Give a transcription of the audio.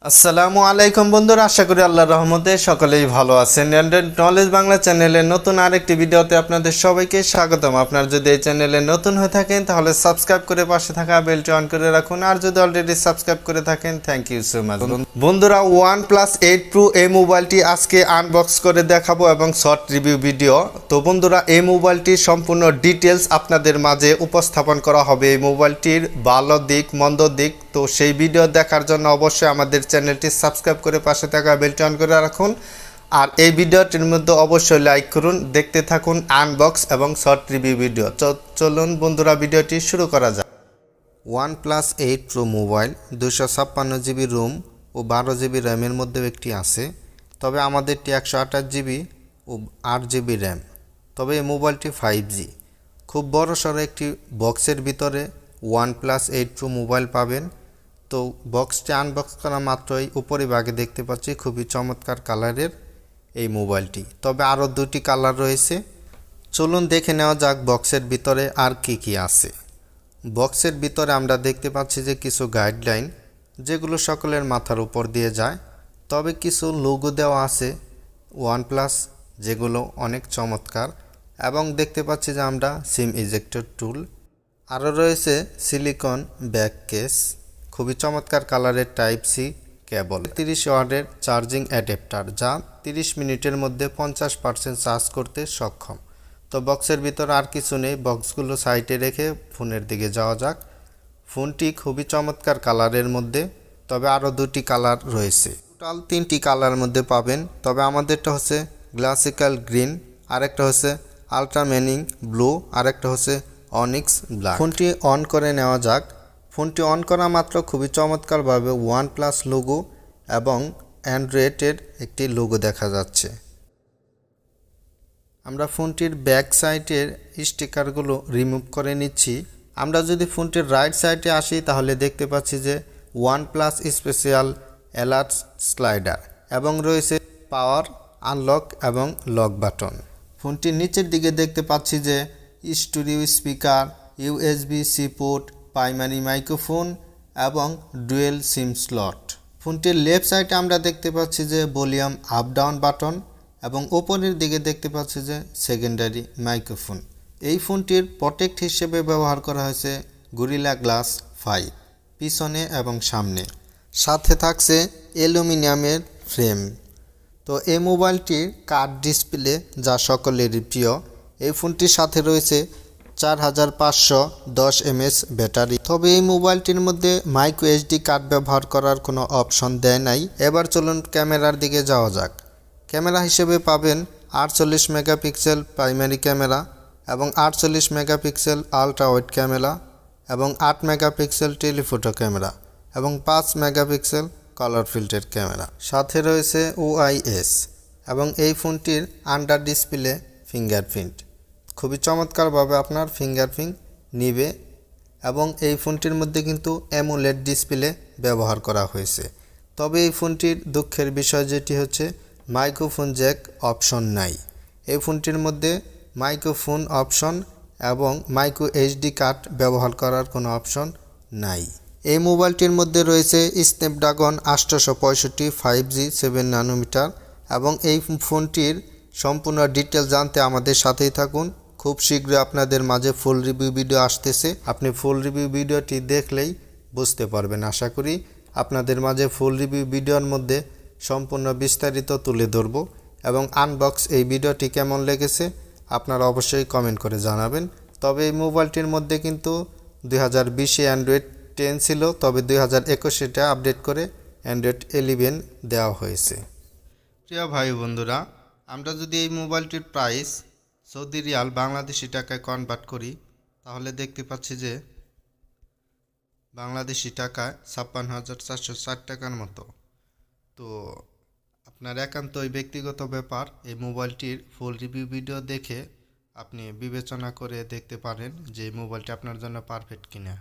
আসসালামু আলাইকুম বন্ধুরা, আশা করি আল্লাহর রহমতে সকলেই ভালো আছেন। অ্যান্ড্রয়েড নলেজ বাংলা চ্যানেলের নতুন আরেকটি ভিডিওতে আপনাদের সবাইকে স্বাগতম। আপনারা যদি এই চ্যানেলে নতুন হয়ে থাকেন তাহলে সাবস্ক্রাইব করে পাশে থাকা বেলটি অন করে রাখুন, আর যদি অলরেডি সাবস্ক্রাইব করে থাকেন থ্যাংক ইউ সো মাচ। বন্ধুরা, OnePlus 8 Pro এই মোবাইলটি আজকে আনবক্স করে দেখাবো এবং শর্ট রিভিউ ভিডিও। তো বন্ধুরা, এই মোবাইলটির সম্পূর্ণ ডিটেলস আপনাদের মাঝে উপস্থাপন করা হবে, এই মোবাইলটির ভালো দিক মন্দ দিক। তো সেই ভিডিও দেখার জন্য অবশ্যই আমাদের চ্যানেলটি সাবস্ক্রাইব করে পাশে থাকা বেলটি অন করে রাখুন, আর এই ভিডিওটির মধ্যে অবশ্যই লাইক করুন। দেখতে থাকুন আনবক্স এবং শর্ট রিভিউ ভিডিও। চলুন বন্ধুরা, ভিডিওটি শুরু করা যাক। OnePlus 8 Pro mobile 256 GB ROM ও 12 GB র্যামের মধ্যে একটি আছে, তবে আমাদেরটি 128 GB ও 8 GB র্যাম। তবে এই মোবাইলটি 5G। খুব বড় সড়ো একটি বক্সের ভিতরে OnePlus 8 Pro মোবাইল পাবেন। তো বক্সটি আনবক্স করা মাত্রই উপরিভাগে দেখতে পাচ্ছি খুবই চমৎকার কালারের এই মোবাইলটি, তবে আরও দুটি কালার রয়েছে। চলুন দেখে নেওয়া যাক বক্সের ভিতরে আর কি আছে। বক্সের ভিতরে আমরা দেখতে পাচ্ছি যে কিছু গাইডলাইন, যেগুলো সকলের মাথার উপর দিয়ে যায়, তবে কিছু লোগো দেওয়া আছে OnePlus, যেগুলো অনেক চমৎকার। এবং দেখতে পাচ্ছি যে আমরা সিম ইজেক্টর টুল, আরও রয়েছে সিলিকন ব্যাক কেস, খুবই চমৎকার কালারের টাইপ সি কেবল, 30 ওয়াটের চার্জিং অ্যাডাপ্টার, যা 30 মিনিটের মধ্যে 50% চার্জ করতে সক্ষম। তো বক্সের ভিতর আর কিছু নেই, বক্সগুলো সাইডে রেখে ফোনের দিকে যাওয়া যাক। ফোনটি খুবই চমৎকার কালারের মধ্যে, তবে আরও দুটি কালার রয়েছে। টোটাল 3টি কালার মধ্যে পাবেন, তবে আমাদেরটা হচ্ছে ক্লাসিক্যাল গ্রিন, আরেকটা হচ্ছে আল্ট্রামেনিং ব্লু, আরেকটা হচ্ছে অনিক্স ব্ল্যাক। ফোনটি অন করে নেওয়া যাক। ফোনটি অন করা মাত্র খুবই চমৎকারভাবে OnePlus লোগো এবং অ্যান্ড্রয়েডের একটি লোগো দেখা যাচ্ছে। আমরা ফোনটির ব্যাক সাইডের স্টিকারগুলো রিমুভ করে নিচ্ছি। আমরা যদি ফোনটির রাইট সাইডে আসি তাহলে দেখতে পাচ্ছি যে OnePlus স্পেশাল অ্যালার্ট স্লাইডার এবং রয়েছে পাওয়ার আনলক এবং লক বাটন। ফোনটির নিচের দিকে দেখতে পাচ্ছি যে studio speaker, USB-C port, primary microphone এবং ডুয়েল সিম স্লট। ফোনটির লেফট সাইডে আমরা দেখতে পাচ্ছি যে ভলিউম আপ ডাউন বাটন এবং ওপরের দিকে দেখতে পাচ্ছি যে সেকেন্ডারি মাইক্রোফোন। এই ফোনটির প্রোটেক্ট হিসেবে ব্যবহার করা হয়েছে গরিলা গ্লাস 5 পিছনে এবং সামনে, সাথে থাকছে অ্যালুমিনিয়ামের ফ্রেম। তো এই মোবাইলটির কার্ভ ডিসপ্লে, যা সকলেরই প্রিয়। এই ফোনটির সাথে রয়েছে 4510 mAh ব্যাটারি, তবে এই মোবাইলটির মধ্যে মাইক্রো SD কার্ড ব্যবহার করার কোনো অপশন দেয় নাই। এবার চলুন ক্যামেরার দিকে যাওয়া যাক। ক্যামেরা হিসেবে পাবেন 48 মেগাপিক্সেল প্রাইমারি ক্যামেরা এবং 48 মেগাপিক্সেল আলট্রা ওয়াইড ক্যামেরা এবং 8 মেগাপিক্সেল টেলিফোটো ক্যামেরা এবং 5 মেগাপিক্সেল কালার ফিল্টার ক্যামেরা। সাথে রয়েছে OIS এবং এই ফোনটির আন্ডার ডিসপ্লে ফিঙ্গারপ্রিন্ট, খুবই চমৎকারভাবে আপনার ফিঙ্গারপ্রিন্ট নিবে। এবং এই ফোনটির মধ্যে কিন্তু অ্যামোলেড ডিসপ্লে ব্যবহার করা হয়েছে। তবে এই ফোনটির দুঃখের বিষয় যেটি হচ্ছে মাইক্রোফোন জ্যাক অপশন নাই। এই ফোনটির মধ্যে মাইক্রোফোন অপশন এবং মাইক্রো SD কার্ড ব্যবহার করার কোনো অপশন নাই। এই মোবাইলটির মধ্যে রয়েছে স্ন্যাপড্রাগন 865 5G 7 ন্যানোমিটার এবং এই ফোনটির সম্পূর্ণ ডিটেল জানতে আমাদের সাথেই থাকুন। খুব শীঘ্রই আপনাদের মাঝে ফুল রিভিউ ভিডিও আসতেছে, আপনি ফুল রিভিউ ভিডিওটি দেখলেই বুঝতে পারবেন। আশা করি আপনাদের মাঝে ফুল রিভিউ ভিডিওর মধ্যে সম্পূর্ণ বিস্তারিত তুলে ধরব। এবং আনবক্স এই ভিডিওটি কেমন লেগেছে আপনারা অবশ্যই কমেন্ট করে জানাবেন। তবে এই মোবাইলটির মধ্যে কিন্তু 2020-এ অ্যান্ড্রয়েড 10 ছিল, তবে 2021-এ এটা আপডেট করে অ্যান্ড্রয়েড 11 দেওয়া হয়েছে। প্রিয় ভাই বন্ধুরা, আমরা যদি এই মোবাইলটির প্রাইস সৌদি রিয়াল বাংলাদেশি টাকায় কনভার্ট করি তাহলে দেখতে পাচ্ছি যে বাংলাদেশি টাকায় 56,460 টাকার মতো। তো আপনার একান্তই ব্যক্তিগত ব্যাপার, এই মোবাইলটির ফুল রিভিউ ভিডিও দেখে আপনি বিবেচনা করে দেখতে পারেন যে এই মোবাইলটি আপনার জন্য পারফেক্ট কিনা।